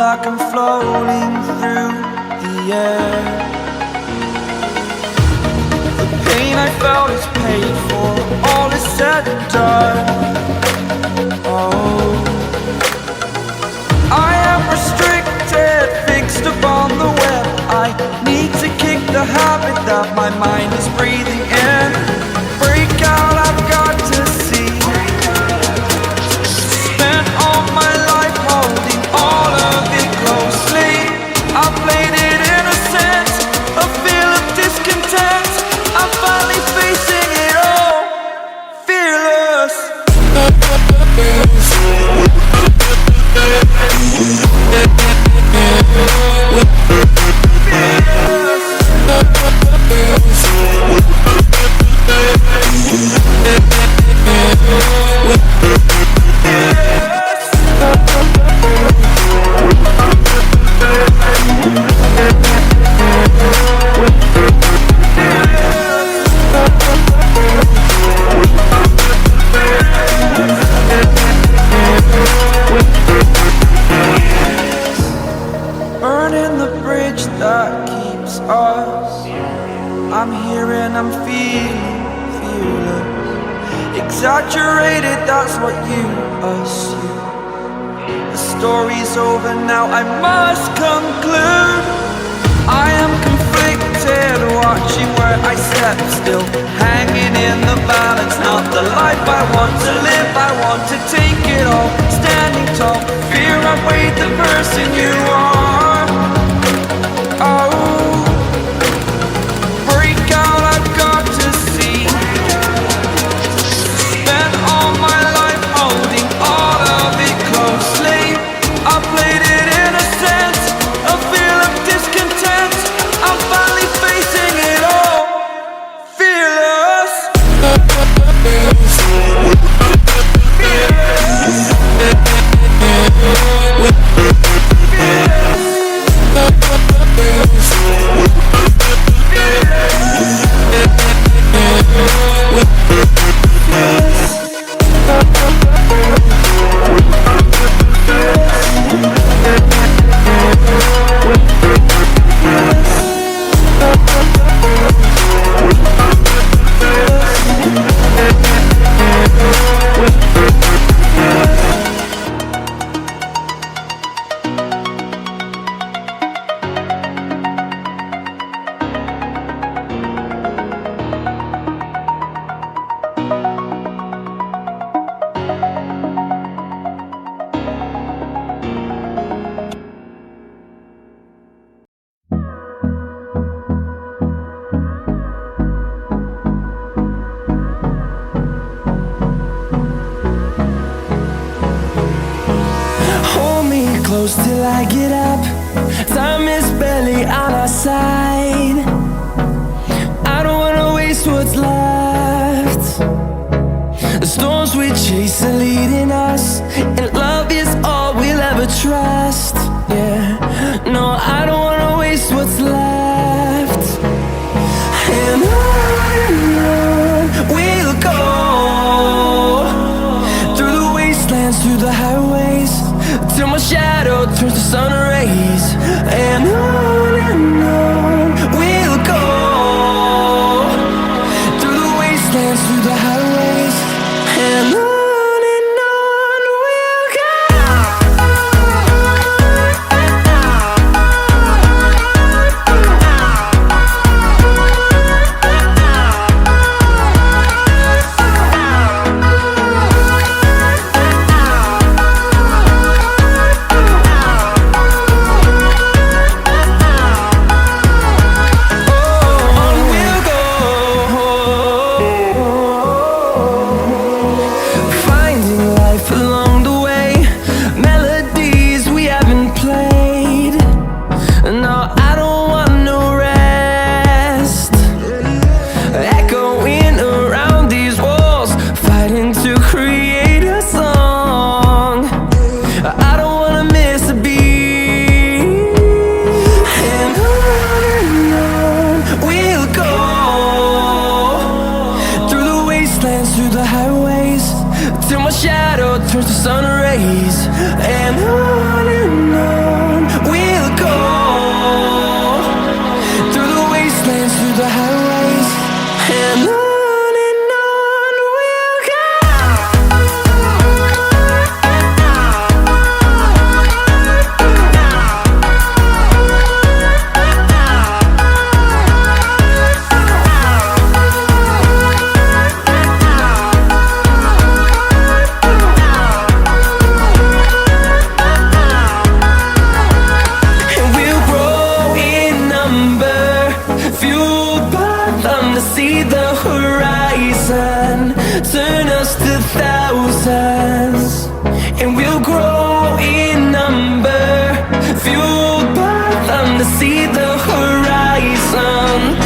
like I'm floating through the air. The pain I felt is paid for, all is said and done. Oh, I am restricted, fixed upon the web. I need to kick the habit that my mind is breathing in. Break out, I've got to see. Spent all my life holding all of it closely. I played it innocent, a feel of discontent. I'm finally facing it all, fearless. Burning the bridge that keeps us. I'm here and I'm feeling fearless. Exaggerated, that's what you assume. The story's over now, I must conclude. I am conflicted, watching where I step still, hanging in the balance. Not the life I want to live, I want to take it all. Standing tall, fear I've weighed the person you are. Oh, break out, I've got to see. Spent all my life holding all of it closely. I played it innocent, a feel of discontent. I'm finally facing it all, fearless. Close till I get up. Time is barely on our side. I don't wanna waste what's left. The storms we chase are leading us, and love is all we'll ever trust. Yeah, no, I don't wanna waste what's left. And on we'll go, through the wastelands, through the highways, till my shadow turns to sun rays. And on we'll go, through the wastelands, through the highways. And on we'll go. Till my shadow turns to sun rays. And on see the horizon, turn us to thousands, and we'll grow in number, fueled by them to see the horizon.